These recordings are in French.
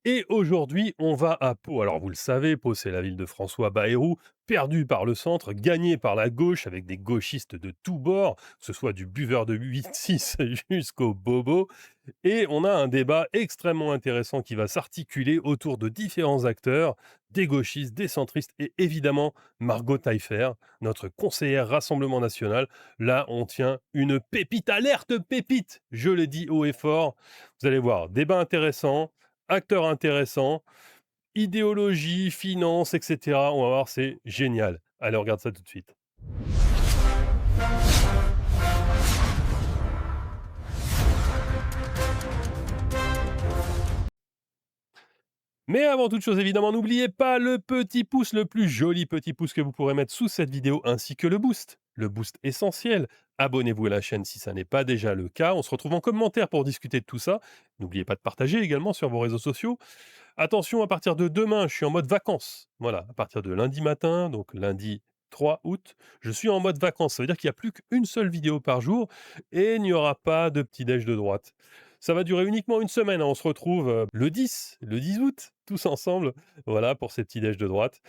Et aujourd'hui, on va à Pau. Alors vous le savez, Pau, c'est la ville de François Bayrou, perdue par le centre, gagnée par la gauche avec des gauchistes de tous bords, que ce soit du buveur de 8-6 jusqu'au bobo. Et on a un débat extrêmement intéressant qui va s'articuler autour de différents acteurs, des gauchistes, des centristes et évidemment Margot Taillefer, notre conseillère Rassemblement national. Là, on tient une pépite, alerte pépite, je le dis haut et fort. Vous allez voir, débat intéressant, acteurs intéressants, idéologie, finance, etc. On va voir, c'est génial. Allez, on regarde ça tout de suite. Mais avant toute chose, évidemment, n'oubliez pas le petit pouce, le plus joli petit pouce que vous pourrez mettre sous cette vidéo, ainsi que le boost essentiel. Abonnez-vous à la chaîne si ça n'est pas déjà le cas. On se retrouve en commentaire pour discuter de tout ça. N'oubliez pas de partager également sur vos réseaux sociaux. Attention, à partir de demain, je suis en mode vacances. Voilà, à partir de lundi matin, donc lundi 3 août, je suis en mode vacances. Ça veut dire qu'il n'y a plus qu'une seule vidéo par jour et il n'y aura pas de petit-déj de droite. Ça va durer uniquement une semaine, hein. On se retrouve le 10 août, tous ensemble, voilà, pour ces petits-déj de droite.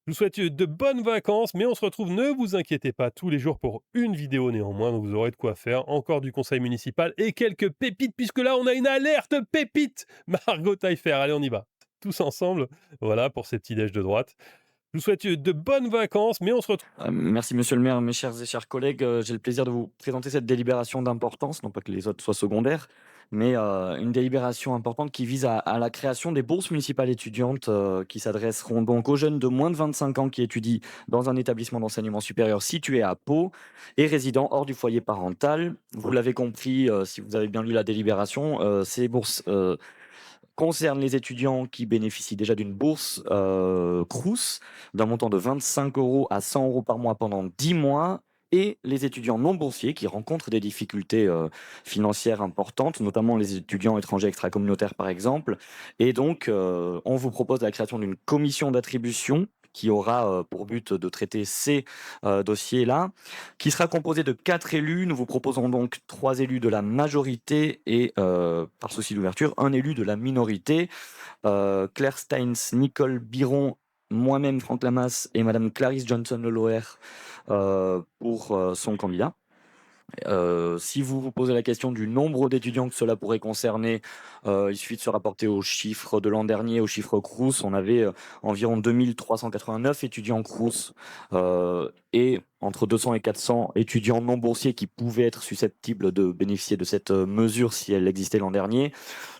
Je vous souhaite de bonnes vacances, mais on se retrouve, ne vous inquiétez pas, tous les jours pour une vidéo néanmoins, donc vous aurez de quoi faire, encore du conseil municipal et quelques pépites, puisque là on a une alerte pépite. Margot Taillefer, allez on y va. Tous ensemble, voilà, pour ces petits déj de droite. Je vous souhaite de bonnes vacances, mais on se retrouve. Merci monsieur le maire, mes chers et chers collègues, j'ai le plaisir de vous présenter cette délibération d'importance, non pas que les autres soient secondaires, mais une délibération importante qui vise à la création des bourses municipales étudiantes, qui s'adresseront donc aux jeunes de moins de 25 ans qui étudient dans un établissement d'enseignement supérieur situé à Pau et résidant hors du foyer parental. Vous l'avez compris, si vous avez bien lu la délibération, ces bourses, concerne les étudiants qui bénéficient déjà d'une bourse Crous d'un montant de 25 € à 100 € par mois pendant 10 mois et les étudiants non boursiers qui rencontrent des difficultés financières importantes, notamment les étudiants étrangers extracommunautaires par exemple. Et donc, on vous propose la création d'une commission d'attribution qui aura pour but de traiter ces dossiers-là, qui sera composée de 4 élus. Nous vous proposons donc 3 élus de la majorité et, par souci d'ouverture, un élu de la minorité. Claire Steins, Nicole Biron, moi-même Franck Lamas et madame Clarisse Johnson-Leloer pour son candidat. Si vous vous posez la question du nombre d'étudiants que cela pourrait concerner, il suffit de se rapporter aux chiffres de l'an dernier, aux chiffres Crous. On avait environ 2 389 étudiants Crous et entre 200 et 400 étudiants non boursiers qui pouvaient être susceptibles de bénéficier de cette mesure si elle existait l'an dernier.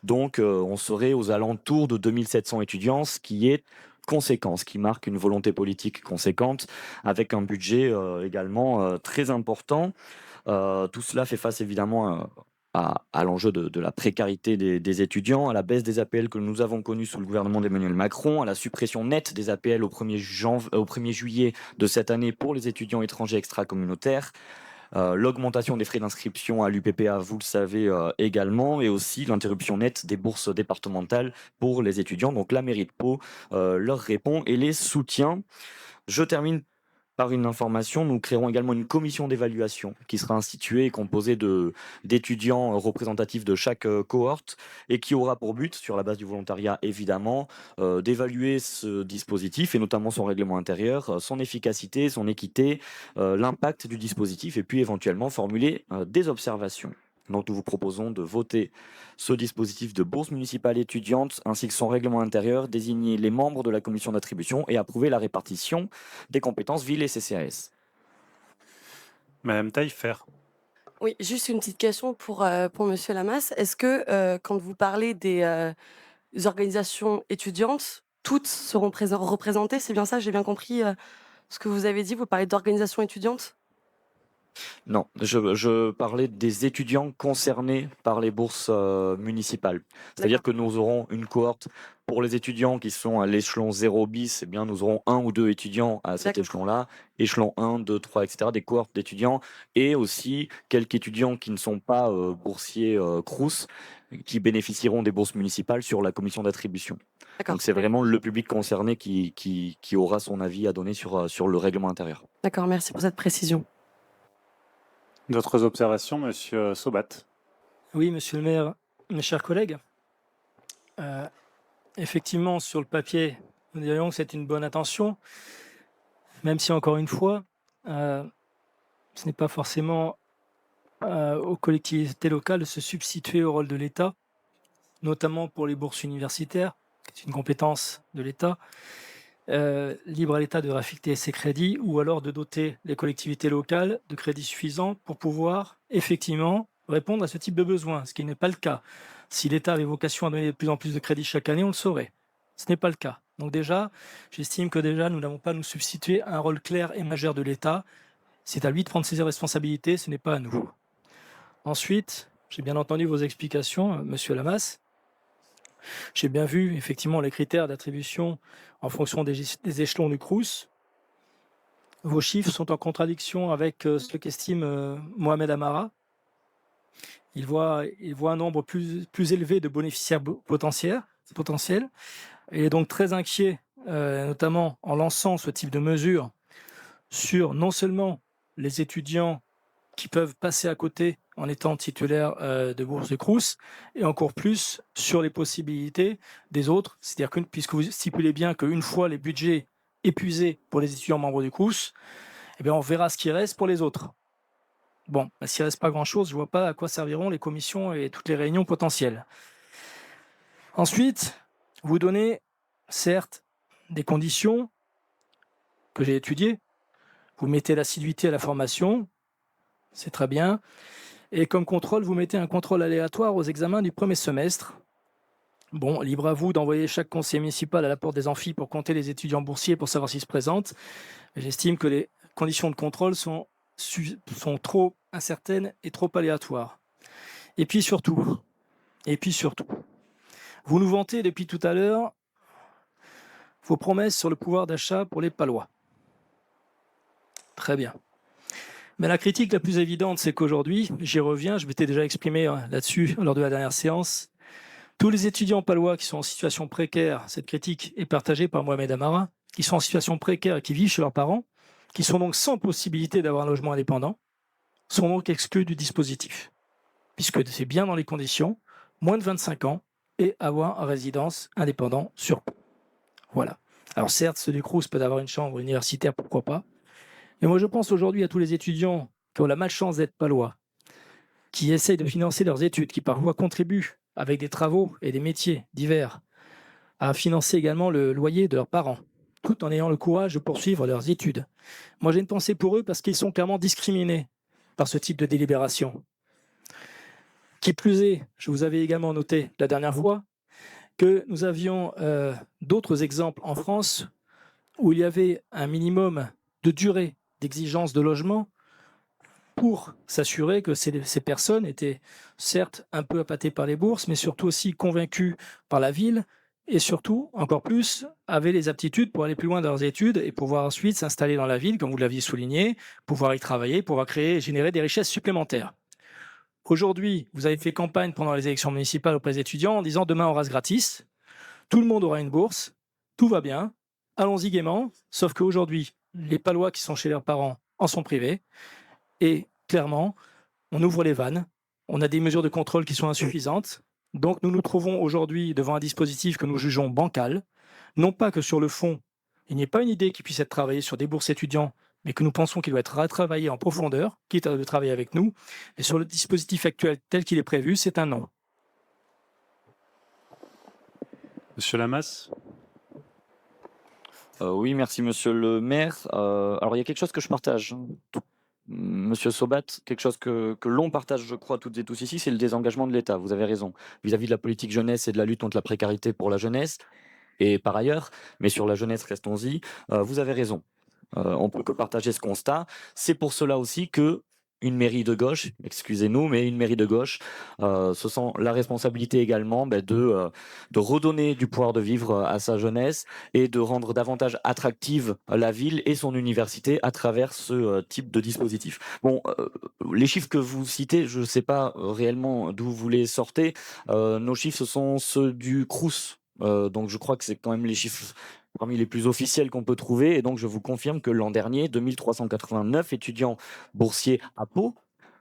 Donc on serait aux alentours de 2700 étudiants, ce qui est conséquent, ce qui marque une volonté politique conséquente avec un budget également très important. Tout cela fait face évidemment à l'enjeu de la précarité des étudiants, à la baisse des APL que nous avons connue sous le gouvernement d'Emmanuel Macron, à la suppression nette des APL au 1er juillet de cette année pour les étudiants étrangers extracommunautaires, l'augmentation des frais d'inscription à l'UPPA, vous le savez également, et aussi l'interruption nette des bourses départementales pour les étudiants. Donc la mairie de Pau leur répond et les soutient. Je termine par une information, nous créerons également une commission d'évaluation qui sera instituée et composée d'étudiants représentatifs de chaque cohorte et qui aura pour but, sur la base du volontariat évidemment, d'évaluer ce dispositif et notamment son règlement intérieur, son efficacité, son équité, l'impact du dispositif et puis éventuellement formuler des observations. Donc nous vous proposons de voter ce dispositif de bourse municipale étudiante ainsi que son règlement intérieur, désigner les membres de la commission d'attribution et approuver la répartition des compétences ville et CCAS. Madame Taillefer. Oui, juste une petite question pour monsieur Lamas. Est-ce que, quand vous parlez des organisations étudiantes, toutes seront représentées? C'est bien ça? J'ai bien compris, ce que vous avez dit? Vous parlez d'organisations étudiantes? Non, je parlais des étudiants concernés par les bourses municipales. C'est-à-dire D'accord, que nous aurons une cohorte pour les étudiants qui sont à l'échelon 0 bis, eh bien nous aurons un ou deux étudiants à cet d'accord, échelon-là, échelon 1, 2, 3, etc., des cohortes d'étudiants, et aussi quelques étudiants qui ne sont pas boursiers Crous, qui bénéficieront des bourses municipales sur la commission d'attribution. Donc d'accord, c'est vraiment le public concerné qui aura son avis à donner sur le règlement intérieur. d'accord, merci pour cette précision. D'autres observations, monsieur Sobat? Oui, monsieur le maire, mes chers collègues, heu, Effectivement, sur le papier, nous dirions que c'est une bonne intention, même si encore une fois, ce n'est pas forcément aux collectivités locales de se substituer au rôle de l'État, notamment pour les bourses universitaires, c'est une compétence de l'État. Libre à l'État de réaffecter ses crédits ou alors de doter les collectivités locales de crédits suffisants pour pouvoir effectivement répondre à ce type de besoin, ce qui n'est pas le cas. Si l'État avait vocation à donner de plus en plus de crédits chaque année, on le saurait. Ce n'est pas le cas. Donc déjà, j'estime que déjà, nous n'avons pas à nous substituer à un rôle clair et majeur de l'État. C'est à lui de prendre ses responsabilités, ce n'est pas à nous. Ensuite, j'ai bien entendu vos explications, Monsieur Lamas. J'ai bien vu effectivement les critères d'attribution en fonction des échelons du Crous. Vos chiffres sont en contradiction avec ce qu'estime Mohamed Amara. Il voit un nombre plus élevé de bénéficiaires potentiels. Il est donc très inquiet, notamment en lançant ce type de mesures sur non seulement les étudiants qui peuvent passer à côté en étant titulaires de bourse de Crous, et encore plus sur les possibilités des autres. C'est-à-dire que, puisque vous stipulez bien qu'une fois les budgets épuisés pour les étudiants membres du Crous, eh bien on verra ce qui reste pour les autres. Bon, s'il ne reste pas grand-chose, je ne vois pas à quoi serviront les commissions et toutes les réunions potentielles. Ensuite, vous donnez, certes, des conditions que j'ai étudiées. Vous mettez l'assiduité à la formation, c'est très bien. Et comme contrôle, vous mettez un contrôle aléatoire aux examens du premier semestre. Bon, libre à vous d'envoyer chaque conseiller municipal à la porte des amphis pour compter les étudiants boursiers pour savoir s'ils se présentent. J'estime que les conditions de contrôle sont trop incertaines et trop aléatoires. Et puis surtout, vous nous vantez depuis tout à l'heure vos promesses sur le pouvoir d'achat pour les Palois. Très bien. Mais la critique la plus évidente, c'est qu'aujourd'hui, j'y reviens, je m'étais déjà exprimé là-dessus lors de la dernière séance, tous les étudiants palois qui sont en situation précaire, cette critique est partagée par Mohamed Amara, qui sont en situation précaire et qui vivent chez leurs parents, qui sont donc sans possibilité d'avoir un logement indépendant, sont donc exclus du dispositif. Puisque c'est bien dans les conditions, moins de 25 ans et avoir une résidence indépendante sur Pau. Voilà. Alors certes, ceux du Crous peuvent avoir une chambre universitaire, pourquoi pas. Mais moi je pense aujourd'hui à tous les étudiants qui ont la malchance d'être palois, qui essayent de financer leurs études, qui parfois contribuent avec des travaux et des métiers divers à financer également le loyer de leurs parents, tout en ayant le courage de poursuivre leurs études. Moi j'ai une pensée pour eux parce qu'ils sont clairement discriminés par ce type de délibération. Qui plus est, je vous avais également noté la dernière fois que nous avions d'autres exemples en France où il y avait un minimum de durée d'exigence de logement pour s'assurer que ces personnes étaient certes un peu appâtées par les bourses, mais surtout aussi convaincues par la ville et surtout, encore plus, avaient les aptitudes pour aller plus loin dans leurs études et pouvoir ensuite s'installer dans la ville, comme vous l'aviez souligné, pouvoir y travailler, pouvoir créer et générer des richesses supplémentaires. Aujourd'hui, vous avez fait campagne pendant les élections municipales auprès des étudiants en disant demain on rase gratis, tout le monde aura une bourse, tout va bien, allons-y gaiement, sauf qu'aujourd'hui, les Palois qui sont chez leurs parents en sont privés et clairement, on ouvre les vannes, on a des mesures de contrôle qui sont insuffisantes, donc nous nous trouvons aujourd'hui devant un dispositif que nous jugeons bancal, non pas que sur le fond, il n'y ait pas une idée qui puisse être travaillée sur des bourses étudiants, mais que nous pensons qu'il doit être retravaillé en profondeur, quitte à de travailler avec nous, et sur le dispositif actuel tel qu'il est prévu, c'est un non. Monsieur Lamas? Oui, merci monsieur le maire. Alors il y a quelque chose que je partage, monsieur Sobat, quelque chose que l'on partage, je crois, toutes et tous ici, c'est le désengagement de l'État. Vous avez raison. Vis-à-vis de la politique jeunesse et de la lutte contre la précarité pour la jeunesse, et par ailleurs, mais sur la jeunesse, restons-y, vous avez raison. On peut que partager ce constat. C'est pour cela aussi que une mairie de gauche, excusez-nous, mais une mairie de gauche, ce sont la responsabilité également de redonner du pouvoir de vivre à sa jeunesse et de rendre davantage attractive la ville et son université à travers ce type de dispositif. Bon, les chiffres que vous citez, je ne sais pas réellement d'où vous les sortez. Nos chiffres, ce sont ceux du Crous. Donc je crois que c'est quand même les chiffres parmi les plus officiels qu'on peut trouver. Et donc je vous confirme que l'an dernier, 2389 étudiants boursiers à Pau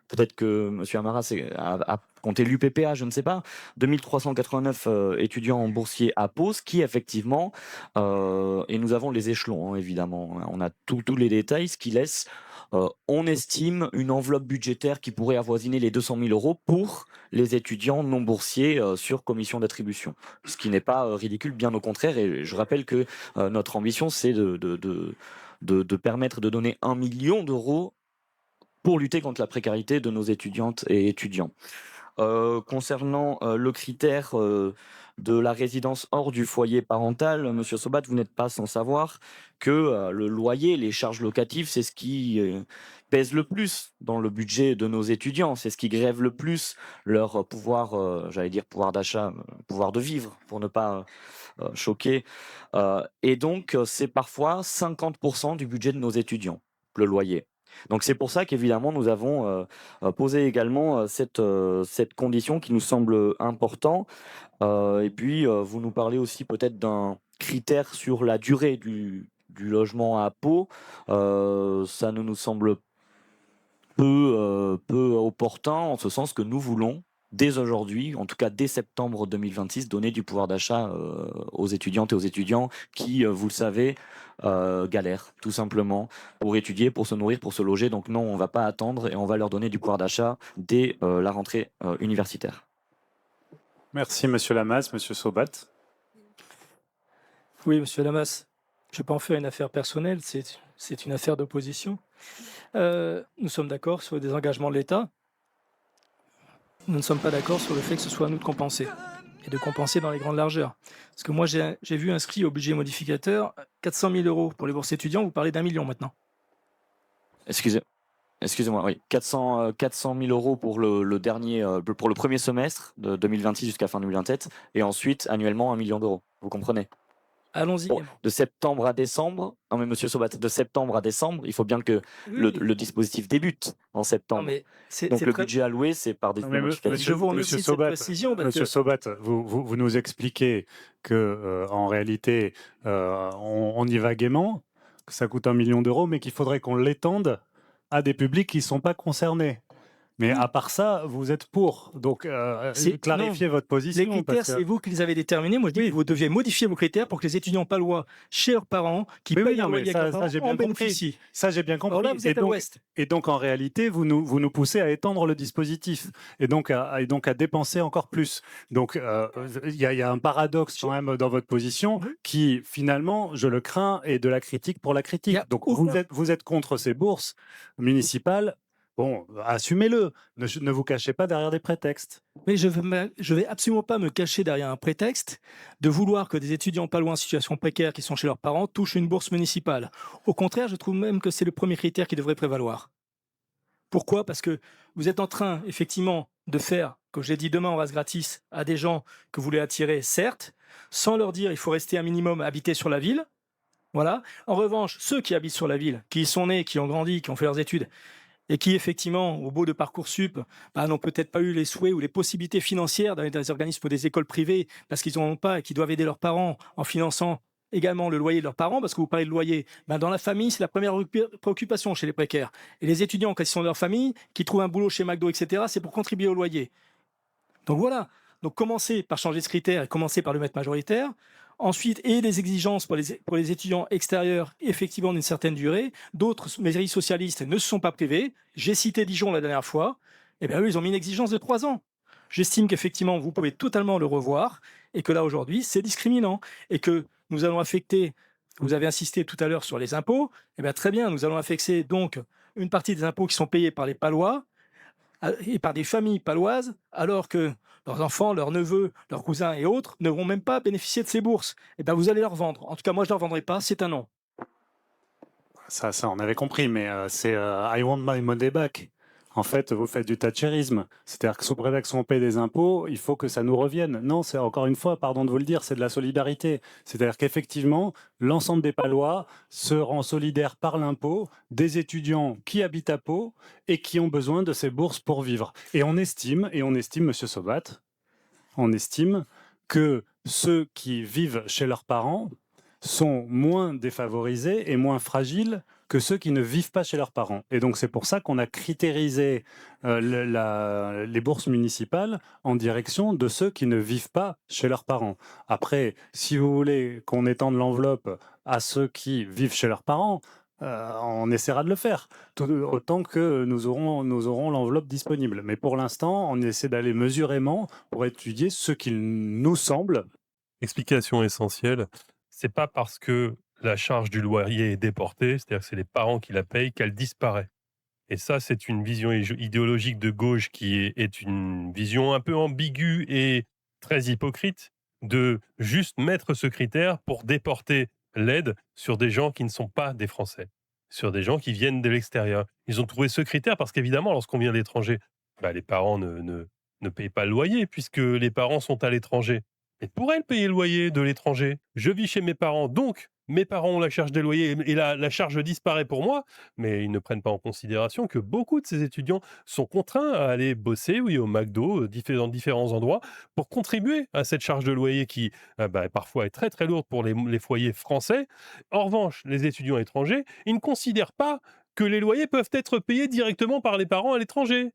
peut-être que M. Amara a compté l'UPPA, je ne sais pas, 2389 étudiants boursiers à Pau, qui effectivement, et nous avons les échelons, hein, évidemment, on a tous les détails, ce qui laisse, on estime, une enveloppe budgétaire qui pourrait avoisiner les 200 000 € pour les étudiants non boursiers sur commission d'attribution. Ce qui n'est pas ridicule, bien au contraire, et je rappelle que notre ambition, c'est de permettre de donner 1 million d'euros pour lutter contre la précarité de nos étudiantes et étudiants. Concernant le critère de la résidence hors du foyer parental, Monsieur Sobat, vous n'êtes pas sans savoir que le loyer, les charges locatives, c'est ce qui pèse le plus dans le budget de nos étudiants, c'est ce qui grève le plus leur pouvoir, j'allais dire pouvoir d'achat, pouvoir de vivre, pour ne pas choquer. Et donc, c'est parfois 50% du budget de nos étudiants, le loyer. Donc c'est pour ça qu'évidemment nous avons posé également cette condition qui nous semble important. Et puis vous nous parlez aussi peut-être d'un critère sur la durée du logement à Pau. Ça ne nous semble peu opportun, en ce sens que nous voulons dès aujourd'hui, en tout cas dès septembre 2026, donner du pouvoir d'achat aux étudiantes et aux étudiants qui, vous le savez, galèrent tout simplement pour étudier, pour se nourrir, pour se loger. Donc non, on ne va pas attendre et on va leur donner du pouvoir d'achat dès la rentrée universitaire. Merci, Monsieur Lamas. Monsieur Sobat. Oui, Monsieur Lamas, je ne vais pas en faire une affaire personnelle, c'est une affaire d'opposition. Nous sommes d'accord sur des engagements de l'État. Nous ne sommes pas d'accord sur le fait que ce soit à nous de compenser, et de compenser dans les grandes largeurs. Parce que moi, j'ai vu inscrit au budget modificateur 400 000 € pour les bourses étudiants, vous parlez d'1 million maintenant. Excusez-moi, oui, 400 000 € pour le dernier, pour le premier semestre de 2026 jusqu'à fin 2027, et ensuite annuellement 1 million d'euros. Vous comprenez? Allons-y. Bon, de septembre à décembre, non mais Monsieur Sobat, de septembre à décembre, il faut bien que le dispositif débute en septembre. Non, mais donc le budget alloué, c'est par des Je vous remercie de cette précision. Monsieur Sobat, vous nous expliquez que en réalité, on y va gaiement, que ça coûte 1 million d'euros, mais qu'il faudrait qu'on l'étende à des publics qui ne sont pas concernés. Mais à part ça, vous êtes pour. Donc, clarifiez votre position. Les critères, c'est vous qui les avez déterminés. Moi, je dis que vous deviez modifier vos critères pour que les étudiants palois, chez leurs parents, qui payent un loyer avec leurs parents, en bénéficient. Ça, j'ai bien compris. Alors là, vous êtes à l'ouest. Et donc, en réalité, vous nous poussez à étendre le dispositif et donc à dépenser encore plus. Donc, il y a un paradoxe quand même dans votre position qui, finalement, je le crains, est de la critique pour la critique. Donc, vous êtes contre ces bourses municipales. Bon, assumez-le. Ne vous cachez pas derrière des prétextes. Mais je vais absolument pas me cacher derrière un prétexte de vouloir que des étudiants pas loin en situation précaire qui sont chez leurs parents touchent une bourse municipale. Au contraire, je trouve même que c'est le premier critère qui devrait prévaloir. Pourquoi? Parce que vous êtes en train, effectivement, de faire, comme je l'ai dit, demain on reste gratis à des gens que vous voulez attirer, certes, sans leur dire il faut rester un minimum habité sur la ville. Voilà. En revanche, ceux qui habitent sur la ville, qui y sont nés, qui ont grandi, qui ont fait leurs études, et qui, effectivement, au bout de Parcoursup, n'ont peut-être pas eu les souhaits ou les possibilités financières d'aller dans des organismes ou des écoles privées parce qu'ils n'en ont pas et qui doivent aider leurs parents en finançant également le loyer de leurs parents, parce que vous parlez de loyer, dans la famille, c'est la première préoccupation chez les précaires. Et les étudiants, quand ils sont dans leur famille, qui trouvent un boulot chez McDo, etc., c'est pour contribuer au loyer. Donc voilà. Donc commencez par changer ce critère et commencer par le mettre majoritaire. Ensuite, et des exigences pour les étudiants extérieurs, effectivement d'une certaine durée. D'autres mairies socialistes ne se sont pas privées. J'ai cité Dijon la dernière fois. Eh bien, eux, ils ont mis une exigence de 3 ans. J'estime qu'effectivement, vous pouvez totalement le revoir et que là, aujourd'hui, c'est discriminant. Et que nous allons affecter, vous avez insisté tout à l'heure sur les impôts, eh bien, très bien, nous allons affecter donc une partie des impôts qui sont payés par les Palois et par des familles paloises, alors que leurs enfants, leurs neveux, leurs cousins et autres ne vont même pas bénéficier de ces bourses. Eh bien, vous allez leur vendre. En tout cas, moi, je ne leur vendrai pas, c'est un non. Ça, on avait compris, mais c'est I want my money back. En fait, vous faites du thatchérisme. C'est-à-dire que sous prétexte qu'on paie des impôts, il faut que ça nous revienne. Non, c'est encore une fois, pardon de vous le dire, c'est de la solidarité. C'est-à-dire qu'effectivement, l'ensemble des Palois se rend solidaire par l'impôt des étudiants qui habitent à Pau et qui ont besoin de ces bourses pour vivre. Et on estime, Monsieur Sobat, on estime que ceux qui vivent chez leurs parents sont moins défavorisés et moins fragiles que ceux qui ne vivent pas chez leurs parents. Et donc c'est pour ça qu'on a critérisé les bourses municipales en direction de ceux qui ne vivent pas chez leurs parents. Après, si vous voulez qu'on étende l'enveloppe à ceux qui vivent chez leurs parents, on essaiera de le faire, autant que nous aurons l'enveloppe disponible. Mais pour l'instant, on essaie d'aller mesurément pour étudier ce qu'il nous semble. Explication essentielle, c'est pas parce que la charge du loyer est déportée, c'est-à-dire que c'est les parents qui la payent, qu'elle disparaît. Et ça, c'est une vision idéologique de gauche qui est une vision un peu ambiguë et très hypocrite de juste mettre ce critère pour déporter l'aide sur des gens qui ne sont pas des Français, sur des gens qui viennent de l'extérieur. Ils ont trouvé ce critère parce qu'évidemment, lorsqu'on vient de l'étranger, les parents ne payent pas le loyer puisque les parents sont à l'étranger. Mais pourraient payer le loyer de l'étranger. Je vis chez mes parents, donc mes parents ont la charge des loyers et la charge disparaît pour moi, mais ils ne prennent pas en considération que beaucoup de ces étudiants sont contraints à aller bosser, oui, au McDo, dans différents endroits, pour contribuer à cette charge de loyer qui, parfois est très, très lourde pour les foyers français. En revanche, les étudiants étrangers, ils ne considèrent pas que les loyers peuvent être payés directement par les parents à l'étranger.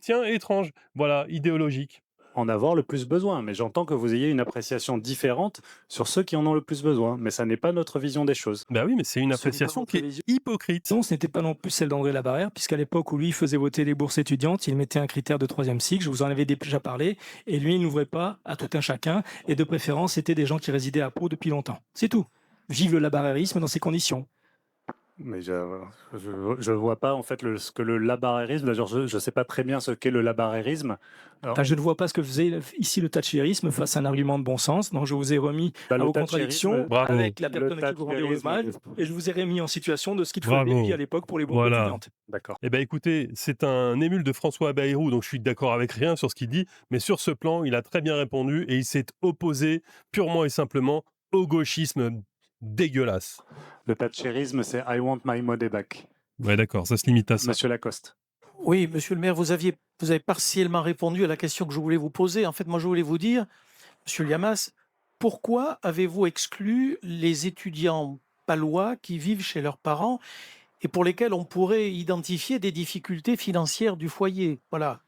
Tiens, étrange. Voilà, idéologique. En avoir le plus besoin. Mais j'entends que vous ayez une appréciation différente sur ceux qui en ont le plus besoin. Mais ça n'est pas notre vision des choses. Ben oui, mais c'est une Ce n'est pas appréciation votre qui est vision. hypocrite. Ce n'était pas non plus celle d'André Labarrère, puisqu'à l'époque où lui faisait voter les bourses étudiantes, il mettait un critère de 3e cycle, je vous en avais déjà parlé, et lui, il n'ouvrait pas à tout un chacun, et de préférence, c'était des gens qui résidaient à Pau depuis longtemps. C'est tout. Vive le labarrérisme dans ces conditions. Mais je vois pas en fait ce que le labarrérisme. D'ailleurs, je sais pas très bien ce qu'est le labarrérisme. Alors, Enfin, je ne vois pas ce que faisait ici le thatchérisme face à un argument de bon sens. Donc, je vous ai remis à le vos thatchérisme, contradictions Bravo. avec la personne à qui vous rendez hommage, et je vous ai remis en situation de ce qu'il faisait lui à l'époque pour les bourses Voilà. étudiantes. D'accord. Eh bien, écoutez, c'est un émule de François Bayrou, donc je suis d'accord avec rien sur ce qu'il dit, mais sur ce plan, il a très bien répondu et il s'est opposé purement et simplement au gauchisme dégueulasse. Le thatchérisme, c'est I want my money back. Ouais, d'accord, ça se limite à ça. Monsieur Lacoste. Oui, monsieur le maire, vous avez partiellement répondu à la question que je voulais vous poser. En fait, moi, je voulais vous dire, monsieur Liamas, pourquoi avez-vous exclu les étudiants palois qui vivent chez leurs parents et pour lesquels on pourrait identifier des difficultés financières du foyer? Voilà.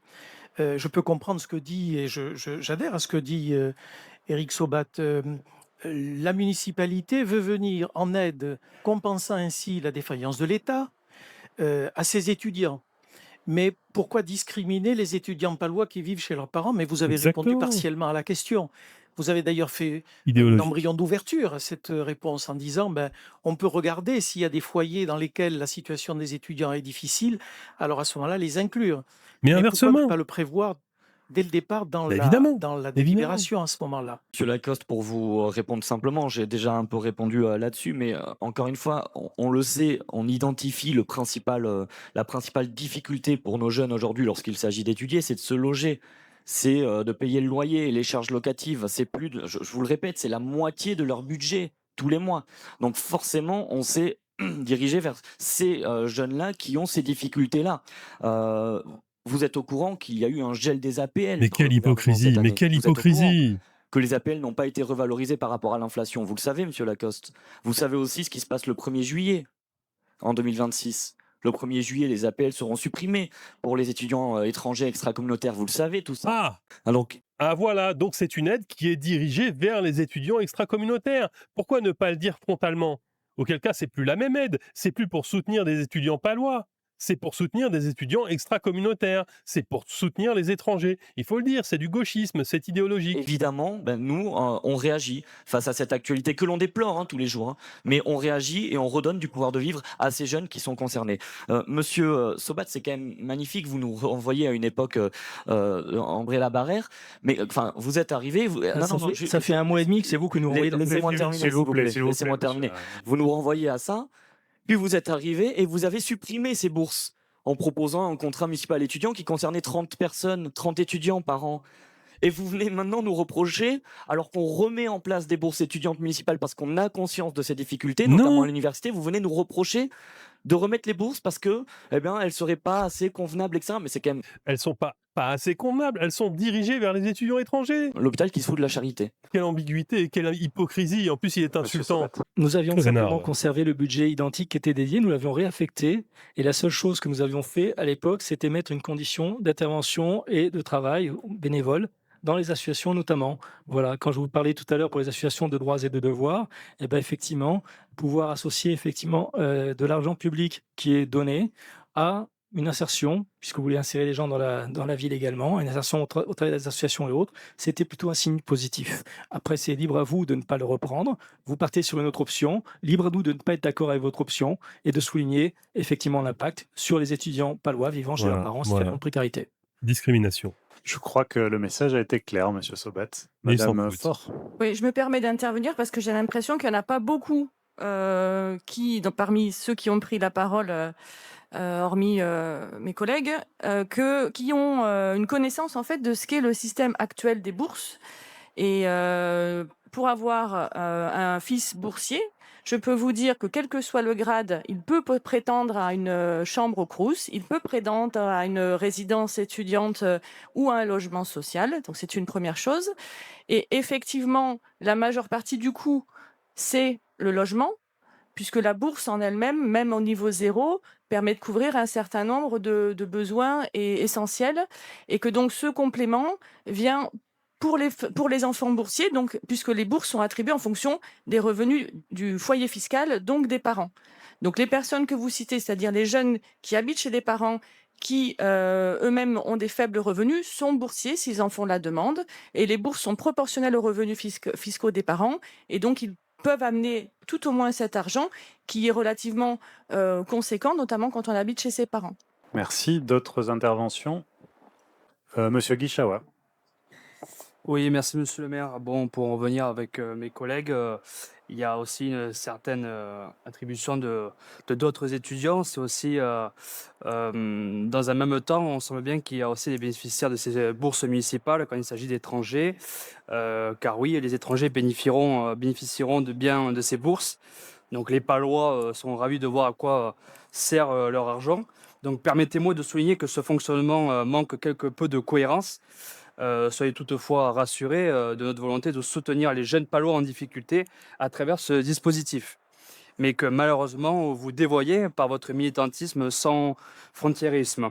Je peux comprendre ce que dit, et j'adhère à ce que dit Éric Sobat. La municipalité veut venir en aide, compensant ainsi la défaillance de l'État à ses étudiants. Mais pourquoi discriminer les étudiants palois qui vivent chez leurs parents? Mais vous avez répondu Exactement. partiellement à la question. Vous avez d'ailleurs fait un Idéologique. embryon d'ouverture à cette réponse en disant on peut regarder s'il y a des foyers dans lesquels la situation des étudiants est difficile, alors à ce moment-là, les inclure. Mais Mais pourquoi inversement, ne pas le prévoir dès le départ dans évidemment, la délibération à ce moment-là? Monsieur Lacoste, pour vous répondre simplement, j'ai déjà un peu répondu là-dessus, mais encore une fois, on le sait, on identifie la principale difficulté pour nos jeunes aujourd'hui lorsqu'il s'agit d'étudier, c'est de se loger. C'est de payer le loyer, les charges locatives. C'est je vous le répète, c'est la moitié de leur budget tous les mois. Donc forcément, on s'est dirigé vers ces jeunes-là qui ont ces difficultés-là. Vous êtes au courant qu'il y a eu un gel des APL. mais par quelle le gouvernement hypocrisie, cette mais année. quelle Vous êtes au courant hypocrisie. que les APL n'ont pas été revalorisés par rapport à l'inflation. Vous le savez, monsieur Lacoste. Vous savez aussi ce qui se passe le 1er juillet en 2026. Le 1er juillet, les APL seront supprimés pour les étudiants étrangers extracommunautaires. Vous le savez, tout ça. Donc, Voilà, donc c'est une aide qui est dirigée vers les étudiants extracommunautaires. Pourquoi ne pas le dire frontalement? Auquel cas, c'est plus la même aide, c'est plus pour soutenir des étudiants palois. C'est pour soutenir des étudiants extracommunautaires, c'est pour soutenir les étrangers. Il faut le dire, c'est du gauchisme, c'est idéologique. évidemment, nous, on réagit face à cette actualité que l'on déplore tous les jours. Mais on réagit et on redonne du pouvoir de vivre à ces jeunes qui sont concernés. Monsieur Sobat, c'est quand même magnifique. Vous nous renvoyez à une époque André Labarrère. Mais vous êtes arrivé. Ça fait un mois et demi que c'est vous que nous renvoyez. Laissez-moi terminer, S'il vous plaît. Laissez-moi terminer. Vous nous renvoyez à ça. Puis vous êtes arrivé et vous avez supprimé ces bourses en proposant un contrat municipal étudiant qui concernait 30 personnes, 30 étudiants par an. Et vous venez maintenant nous reprocher, alors qu'on remet en place des bourses étudiantes municipales parce qu'on a conscience de ces difficultés, notamment à l'université, vous venez nous reprocher de remettre les bourses parce que, eh bien, elles seraient pas assez convenables, etc. Mais c'est quand même Elles sont pas assez convenables, elles sont dirigées vers les étudiants étrangers. l'hôpital qui se fout de la charité. Quelle ambiguïté, quelle hypocrisie, en plus il est Monsieur insultant. Sobat. Nous avions Très simplement énerve. conservé le budget identique qui était dédié, nous l'avions réaffecté, et la seule chose que nous avions fait à l'époque, c'était mettre une condition d'intervention et de travail bénévole dans les associations notamment. Voilà, quand je vous parlais tout à l'heure pour les associations de droits et de devoirs, eh ben effectivement, pouvoir associer effectivement de l'argent public qui est donné à une insertion, puisque vous voulez insérer les gens dans la ville également, une insertion au travers des associations et autres, c'était plutôt un signe positif. Après, c'est libre à vous de ne pas le reprendre. Vous partez sur une autre option. Libre à nous de ne pas être d'accord avec votre option et de souligner effectivement l'impact sur les étudiants palois vivant chez leurs parents en situation de précarité. Discrimination. Je crois que le message a été clair, monsieur Sobat. Mais il s'en Madame fout. Faure. Oui, je me permets d'intervenir parce que j'ai l'impression qu'il n'y en a pas beaucoup parmi ceux qui ont pris la parole, hormis mes collègues, qui ont une connaissance en fait de ce qu'est le système actuel des bourses. Et pour avoir un fils boursier, je peux vous dire que quel que soit le grade, il peut prétendre à une chambre au Crous, il peut prétendre à une résidence étudiante ou à un logement social. Donc c'est une première chose. Et effectivement, la majeure partie du coût, c'est le logement, puisque la bourse en elle-même, même au niveau zéro, permet de couvrir un certain nombre de besoins essentiels, et que donc ce complément vient pour les enfants boursiers, donc, puisque les bourses sont attribuées en fonction des revenus du foyer fiscal, donc des parents. Donc les personnes que vous citez, c'est-à-dire les jeunes qui habitent chez des parents qui eux-mêmes ont des faibles revenus, sont boursiers s'ils en font la demande, et les bourses sont proportionnelles aux revenus fiscaux des parents, et donc ils peuvent amener tout au moins cet argent qui est relativement conséquent, notamment quand on habite chez ses parents. Merci. D'autres interventions? Monsieur Guichawa. Oui, merci Monsieur le maire. Bon, pour en revenir avec mes collègues, il y a aussi une certaine attribution de d'autres étudiants. C'est aussi, dans un même temps, on semble bien qu'il y a aussi des bénéficiaires de ces bourses municipales quand il s'agit d'étrangers. Car oui, les étrangers bénéficieront de bien de ces bourses. Donc les Palois sont ravis de voir à quoi sert leur argent. Donc permettez-moi de souligner que ce fonctionnement manque quelque peu de cohérence. Soyez toutefois rassurés de notre volonté de soutenir les jeunes Palois en difficulté à travers ce dispositif. Mais que malheureusement, vous dévoyez par votre militantisme sans frontiérisme.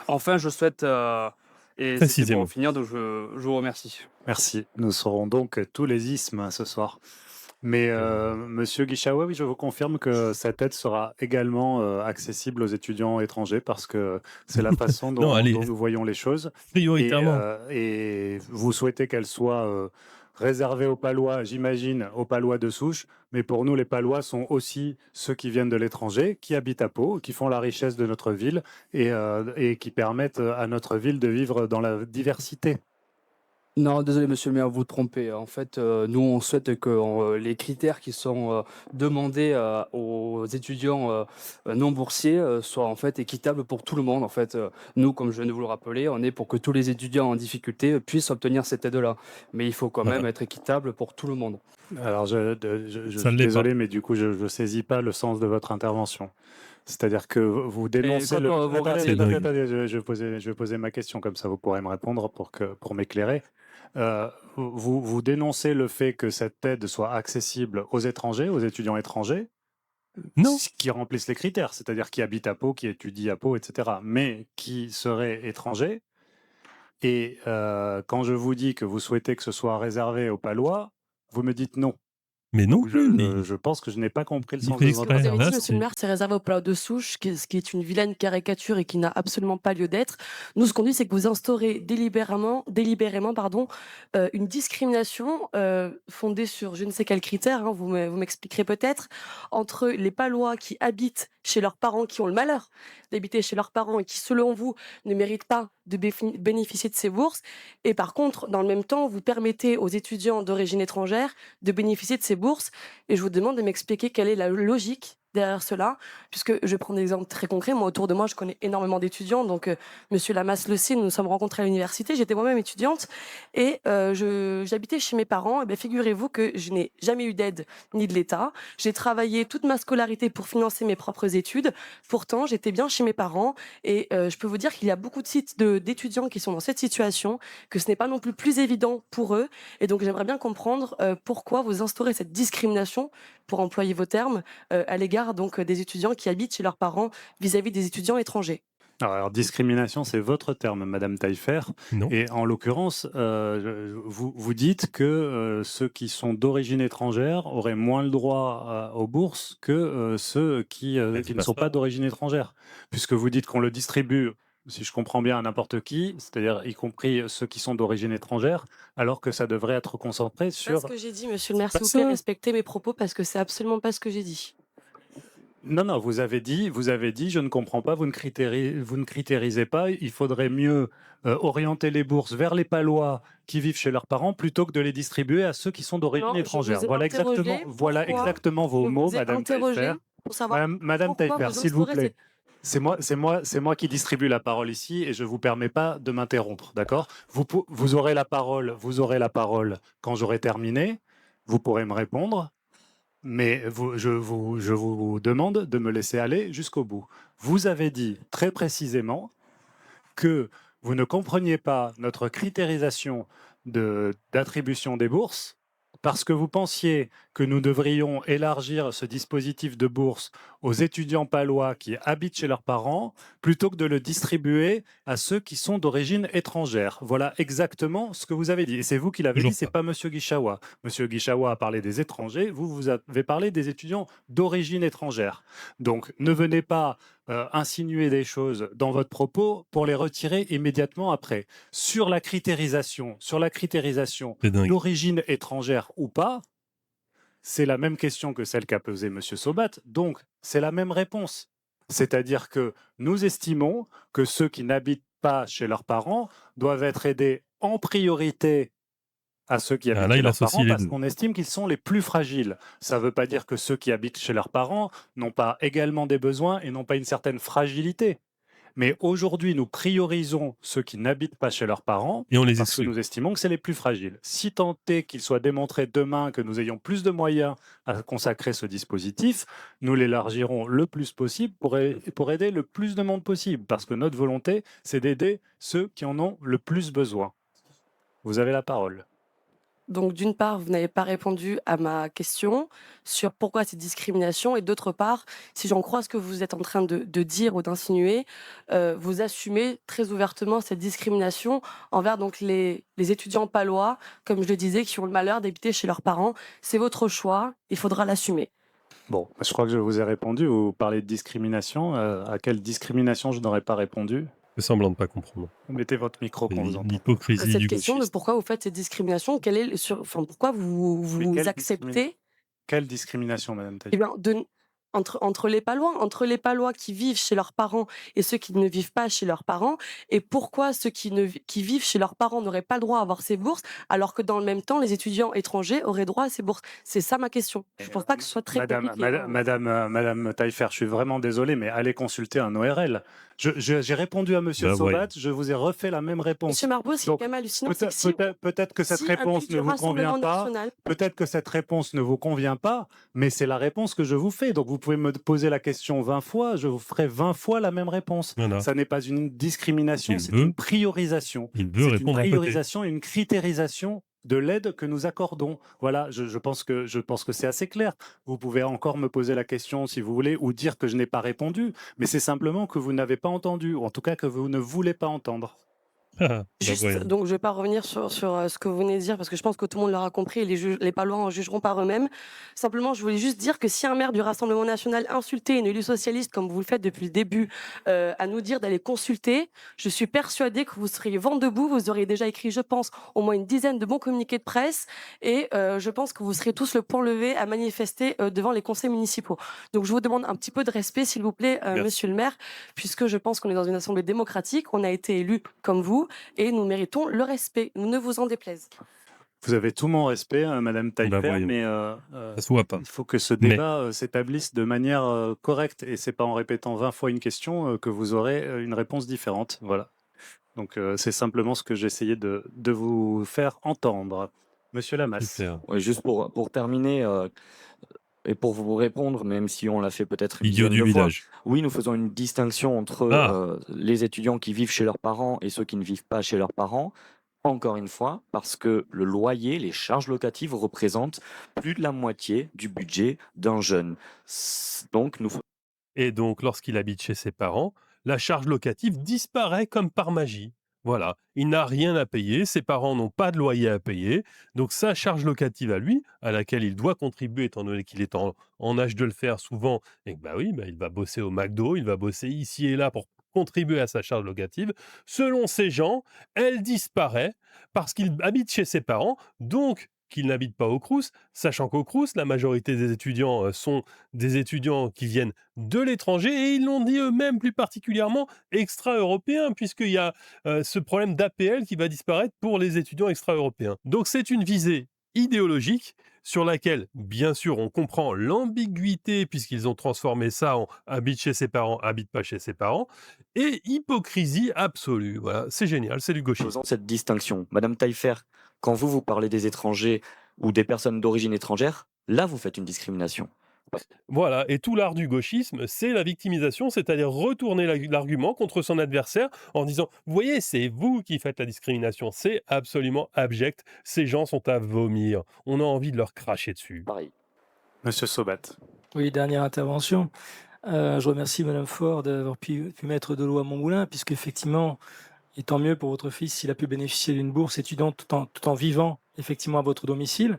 Enfin, je souhaite, et c'était Précisément. pour finir, donc je vous remercie. Merci. Nous saurons donc tous les ismes ce soir. Mais Monsieur Guichawa, oui, je vous confirme que cette aide sera également accessible aux étudiants étrangers parce que c'est la façon dont, Non, allez. dont nous voyons les choses. Prioritairement. Et vous souhaitez qu'elle soit réservée aux Palois, j'imagine, aux Palois de souche, mais pour nous, les Palois sont aussi ceux qui viennent de l'étranger, qui habitent à Pau, qui font la richesse de notre ville et qui permettent à notre ville de vivre dans la diversité. Non, désolé monsieur le maire, vous vous trompez. En fait, nous, on souhaite que les critères qui sont demandés aux étudiants non boursiers soient en fait équitables pour tout le monde. En fait, nous, comme je viens de vous le rappeler, on est pour que tous les étudiants en difficulté puissent obtenir cette aide-là. Mais il faut quand même être équitable pour tout le monde. Alors, je Ça suis ne l'est désolé, mais du coup, je ne saisis pas le sens de votre intervention. C'est-à-dire que vous dénoncez quand le... on vous Attendez, C'est attendez, dingue. attendez, je vais poser ma question, comme ça vous pourrez me répondre pour m'éclairer. Vous dénoncez le fait que cette aide soit accessible aux étrangers, aux étudiants étrangers, Non. qui remplissent les critères, c'est-à-dire qui habitent à Pau, qui étudient à Pau, etc., mais qui seraient étrangers. Et quand je vous dis que vous souhaitez que ce soit réservé aux Palois, vous me dites non. Mais non Donc, plus. mais- je pense que je n'ai pas compris le Il sens fait de Ce votre que vous exprès. avez Là, dit, monsieur c'est- le maire, c'est réservé aux Palois de souche, ce qui est une vilaine caricature et qui n'a absolument pas lieu d'être. Nous, ce qu'on dit, c'est que vous instaurez délibérément une discrimination fondée sur je ne sais quel critère, hein, vous m'expliquerez peut-être, entre les Palois qui habitent chez leurs parents, qui ont le malheur d'habiter chez leurs parents et qui, selon vous, ne méritent pas de bénéficier de ces bourses. Et par contre, dans le même temps, vous permettez aux étudiants d'origine étrangère de bénéficier de ces bourses. Et je vous demande de m'expliquer quelle est la logique derrière cela, puisque je vais prendre des exemples très concrets. Moi, autour de moi, je connais énormément d'étudiants, donc Monsieur Lamas le sait, nous nous sommes rencontrés à l'université, j'étais moi-même étudiante, et j'habitais chez mes parents. Et bien, figurez-vous que je n'ai jamais eu d'aide ni de l'État. J'ai travaillé toute ma scolarité pour financer mes propres études. Pourtant, j'étais bien chez mes parents, et je peux vous dire qu'il y a beaucoup de sites d'étudiants qui sont dans cette situation, que ce n'est pas non plus évident pour eux. Et donc, j'aimerais bien comprendre pourquoi vous instaurez cette discrimination, pour employer vos termes, à l'égard donc des étudiants qui habitent chez leurs parents vis-à-vis des étudiants étrangers. Alors, discrimination, c'est votre terme, Madame Taillefer. Non. Et en l'occurrence, vous dites que ceux qui sont d'origine étrangère auraient moins le droit aux bourses que ceux qui C'est ne pas sont ça. pas d'origine étrangère. Puisque vous dites qu'on le distribue, si je comprends bien, à n'importe qui, c'est-à-dire y compris ceux qui sont d'origine étrangère, alors que ça devrait être concentré C'est pas ce sur... que j'ai dit, monsieur le maire, Pas s'il vous plaît, ça. respectez mes propos parce que c'est absolument pas ce que j'ai dit. Non, non, vous avez dit, je ne comprends pas, vous ne critérisez pas, il faudrait mieux orienter les bourses vers les Palois qui vivent chez leurs parents plutôt que de les distribuer à ceux qui sont d'origine Non, je étrangère. vous ai Voilà interrogé voilà pourquoi exactement vos je mots, vous ai Madame interrogé Taillefer. pour savoir Madame pourquoi Taillefer, vous s'il vous instaurez plaît. cette... C'est moi qui distribue la parole ici et je vous permets pas de m'interrompre, d'accord? Vous aurez la parole, quand j'aurai terminé. Vous pourrez me répondre. Mais je vous demande de me laisser aller jusqu'au bout. Vous avez dit très précisément que vous ne compreniez pas notre critérisation d'attribution des bourses parce que vous pensiez que nous devrions élargir ce dispositif de bourse aux étudiants palois qui habitent chez leurs parents plutôt que de le distribuer à ceux qui sont d'origine étrangère. Voilà exactement ce que vous avez dit. Et c'est vous qui l'avez Toujours dit, c'est pas. pas Monsieur Guichawa. Monsieur Guichawa a parlé des étrangers, vous avez parlé des étudiants d'origine étrangère. Donc ne venez pas insinuer des choses dans votre propos pour les retirer immédiatement après. Sur la critérisation, C'est dingue. d'origine étrangère ou pas, c'est la même question que celle qu'a posée M. Sobat, donc c'est la même réponse. C'est-à-dire que nous estimons que ceux qui n'habitent pas chez leurs parents doivent être aidés en priorité à ceux qui Ah, habitent là, chez il leurs associe parents les parce deux. qu'on estime qu'ils sont les plus fragiles. Ça ne veut pas dire que ceux qui habitent chez leurs parents n'ont pas également des besoins et n'ont pas une certaine fragilité. Mais aujourd'hui, nous priorisons ceux qui n'habitent pas chez leurs parents Et on les parce que exclut. nous estimons que c'est les plus fragiles. Si tant est qu'il soit démontré demain que nous ayons plus de moyens à consacrer ce dispositif, nous l'élargirons le plus possible pour aider le plus de monde possible. Parce que notre volonté, c'est d'aider ceux qui en ont le plus besoin. Vous avez la parole. Donc, d'une part, vous n'avez pas répondu à ma question sur pourquoi cette discrimination, et d'autre part, si j'en crois ce que vous êtes en train de dire ou d'insinuer, vous assumez très ouvertement cette discrimination envers donc les étudiants palois, comme je le disais, qui ont le malheur d'habiter chez leurs parents. C'est votre choix, il faudra l'assumer. Bon, je crois que je vous ai répondu. Vous parlez de discrimination. À quelle discrimination je n'aurais pas répondu? Fais semblant de pas comprendre. Mettez votre micro qu'on vous entend. L'hypocrisie Cette du question de gauchiste. pourquoi vous faites cette discrimination, quelle est pourquoi vous quelle acceptez Quelle discrimination, Madame eh Taillefer? bien, entre les Palois qui vivent chez leurs parents et ceux qui ne vivent pas chez leurs parents, et pourquoi ceux qui vivent chez leurs parents n'auraient pas le droit à avoir ces bourses, alors que dans le même temps, les étudiants étrangers auraient droit à ces bourses. C'est ça ma question. Je ne pense pas que ce soit très compliqué. hein. Madame Taillefer, je suis vraiment désolé, mais allez consulter un ORL. J'ai répondu à Monsieur Bah, Sobat, voyons. je vous ai refait la même réponse. Monsieur Marbeau, ce qui est Donc, quand même hallucinant, c'est que si Peut-être que cette si un réponse but ne du vous convient Rassemblement pas. national, Peut-être que cette réponse ne vous convient pas, mais c'est la réponse que je vous fais. Donc vous pouvez me poser la question 20 fois, je vous ferai 20 fois la même réponse. Voilà. Ça n'est pas une discrimination, Il c'est veut- une priorisation. Il veut C'est une répondre à côté. priorisation, une critérisation de l'aide que nous accordons. Voilà, je pense que c'est assez clair. Vous pouvez encore me poser la question si vous voulez ou dire que je n'ai pas répondu, mais c'est simplement que vous n'avez pas entendu, ou en tout cas que vous ne voulez pas entendre. Bah, juste, voyons. donc je ne vais pas revenir sur ce que vous venez de dire parce que je pense que tout le monde l'aura compris et les Palois en jugeront par eux-mêmes. Simplement, je voulais juste dire que si un maire du Rassemblement national insultait une élue socialiste comme vous le faites depuis le début, à nous dire d'aller consulter, je suis persuadée que vous seriez vent debout, vous auriez déjà écrit, je pense, au moins une dizaine de bons communiqués de presse et je pense que vous serez tous le poing levé à manifester devant les conseils municipaux. Donc je vous demande un petit peu de respect, s'il vous plaît, Merci. monsieur le maire, puisque je pense qu'on est dans une assemblée démocratique, on a été élus comme vous, et nous méritons le respect, ne vous en déplaise. Vous avez tout mon respect, Madame Bah Taillefer, voyons, mais ça se voit pas. il faut que ce Mais débat s'établisse de manière correcte. Et c'est pas en répétant 20 fois une question que vous aurez une réponse différente. Voilà. Donc c'est simplement ce que j'essayais de vous faire entendre. Monsieur Lamas. super. Ouais, juste pour terminer, et pour vous répondre, même si on l'a fait peut-être une Idiot dizaine du de fois, village. oui, nous faisons une distinction entre Ah, les étudiants qui vivent chez leurs parents et ceux qui ne vivent pas chez leurs parents. Encore une fois, parce que le loyer, les charges locatives représentent plus de la moitié du budget d'un jeune. Donc, nous et donc lorsqu'il habite chez ses parents, la charge locative disparaît comme par magie. Voilà, il n'a rien à payer, ses parents n'ont pas de loyer à payer, donc sa charge locative à lui, à laquelle il doit contribuer étant donné qu'il est en âge de le faire souvent, et que bah oui, bah, il va bosser au McDo, il va bosser ici et là pour contribuer à sa charge locative. Selon ces gens, elle disparaît parce qu'il habite chez ses parents, donc qu'il n'habite pas au Crous, sachant qu'au Crous, la majorité des étudiants sont des étudiants qui viennent de l'étranger et ils l'ont dit eux-mêmes plus particulièrement extra-européens, puisqu'il y a ce problème d'APL qui va disparaître pour les étudiants extra-européens. Donc c'est une visée idéologique sur laquelle, bien sûr, on comprend l'ambiguïté puisqu'ils ont transformé ça en habite chez ses parents, habite pas chez ses parents, et hypocrisie absolue. Voilà, c'est génial, c'est du gauchisme. faisons cette distinction. Madame Taillefer, quand vous parlez des étrangers ou des personnes d'origine étrangère, là, vous faites une discrimination. Voilà, et tout l'art du gauchisme, c'est la victimisation, c'est-à-dire retourner l'argument contre son adversaire en disant, vous voyez, c'est vous qui faites la discrimination, c'est absolument abject, ces gens sont à vomir, on a envie de leur cracher dessus. Pareil. Monsieur Sobat. Oui, dernière intervention. Je remercie Madame Ford d'avoir pu mettre de l'eau à mon moulin, puisque effectivement, et tant mieux pour votre fils s'il a pu bénéficier d'une bourse étudiante tout en vivant effectivement à votre domicile.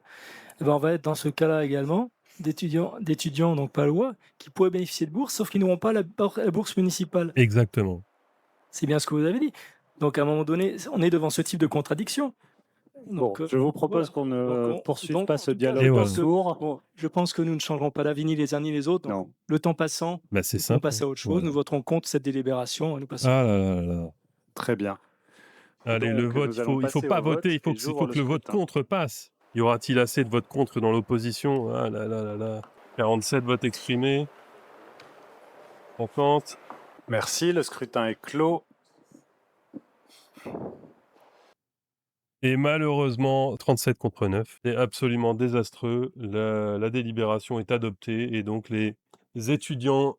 Eh ben, on va être dans ce cas-là également d'étudiants donc palois qui pourraient bénéficier de bourse, sauf qu'ils n'auront pas la bourse municipale. Exactement. C'est bien ce que vous avez dit. Donc à un moment donné, on est devant ce type de contradiction. Bon, Donc, je vous propose voilà. qu'on ne Donc, poursuive donc, pas en ce tout cas, dialogue Et je voilà. pense que- sourd. bon, je pense que nous ne changerons pas d'avis ni les uns ni les autres. Donc, Non. le temps passant, Bah, c'est on simple. passe à autre chose. Voilà. Nous voterons contre cette délibération. Et nous passons. Ah là là là là. Très bien. Allez, Donc, le vote, nous il allons faut passer pas au vote voter, il et faut j'ouvre que le vote scrutin. contre passe. Y aura-t-il assez de votes contre dans l'opposition? Ah là là là là. 47 votes exprimés. 50. Merci, le scrutin est clos. Et malheureusement, 37 contre 9. C'est absolument désastreux. La délibération est adoptée et donc les étudiants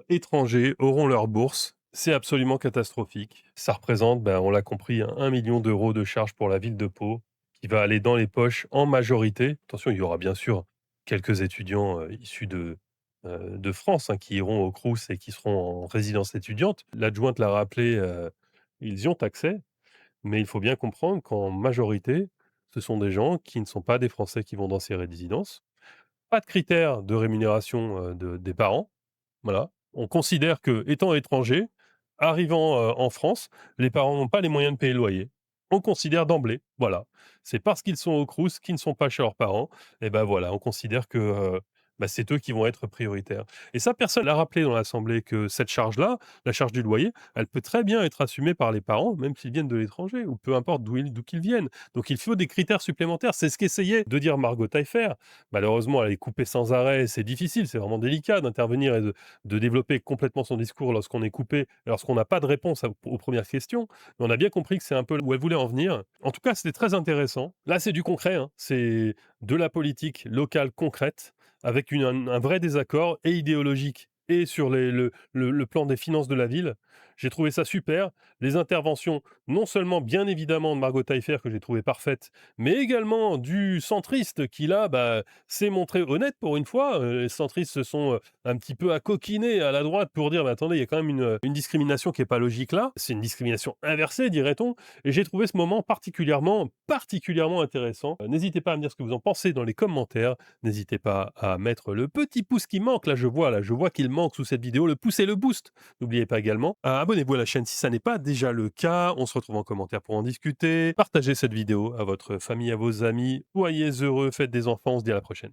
étrangers auront leur bourse. C'est absolument catastrophique. Ça représente, ben, on l'a compris, 1 million d'euros de charges pour la ville de Pau qui va aller dans les poches en majorité. Attention, il y aura bien sûr quelques étudiants issus de France qui iront au Crous et qui seront en résidence étudiante. L'adjointe l'a rappelé, ils y ont accès. Mais il faut bien comprendre qu'en majorité, ce sont des gens qui ne sont pas des Français qui vont dans ces résidences. Pas de critères de rémunération, des parents, voilà. On considère que, étant étrangers, arrivant, en France, les parents n'ont pas les moyens de payer le loyer. On considère d'emblée, voilà. C'est parce qu'ils sont au Crous, qu'ils ne sont pas chez leurs parents et ben voilà, on considère que, bah, c'est eux qui vont être prioritaires et ça, personne l'a rappelé dans l'assemblée que cette charge-là, la charge du loyer, elle peut très bien être assumée par les parents, même s'ils viennent de l'étranger ou peu importe d'où qu'ils viennent. Donc il faut des critères supplémentaires. C'est ce qu'essayait de dire Margot Taillefer. Malheureusement, elle est coupée sans arrêt, c'est difficile, c'est vraiment délicat d'intervenir et de développer complètement son discours lorsqu'on est coupé, lorsqu'on n'a pas de réponse aux premières questions. Mais on a bien compris que c'est un peu où elle voulait en venir. En tout cas, c'était très intéressant. Là, c'est du concret, hein. C'est de la politique locale concrète, avec un vrai désaccord et idéologique et sur le plan des finances de la ville. J'ai trouvé ça super. Les interventions, non seulement bien évidemment de Margot Taillefer, que j'ai trouvé parfaite, mais également du centriste qui là, bah, s'est montré honnête pour une fois. Les centristes se sont un petit peu accoquinés à la droite pour dire, mais attendez, il y a quand même une discrimination qui n'est pas logique là. C'est une discrimination inversée, dirait-on. Et j'ai trouvé ce moment particulièrement intéressant. N'hésitez pas à me dire ce que vous en pensez dans les commentaires. N'hésitez pas à mettre le petit pouce qui manque. Là, je vois qu'il manque sous cette vidéo, le pouce et le boost. N'oubliez pas également, abonnez-vous à la chaîne si ça n'est pas déjà le cas. On se retrouve en commentaire pour en discuter. Partagez cette vidéo à votre famille, à vos amis. Soyez heureux, faites des enfants. On se dit à la prochaine.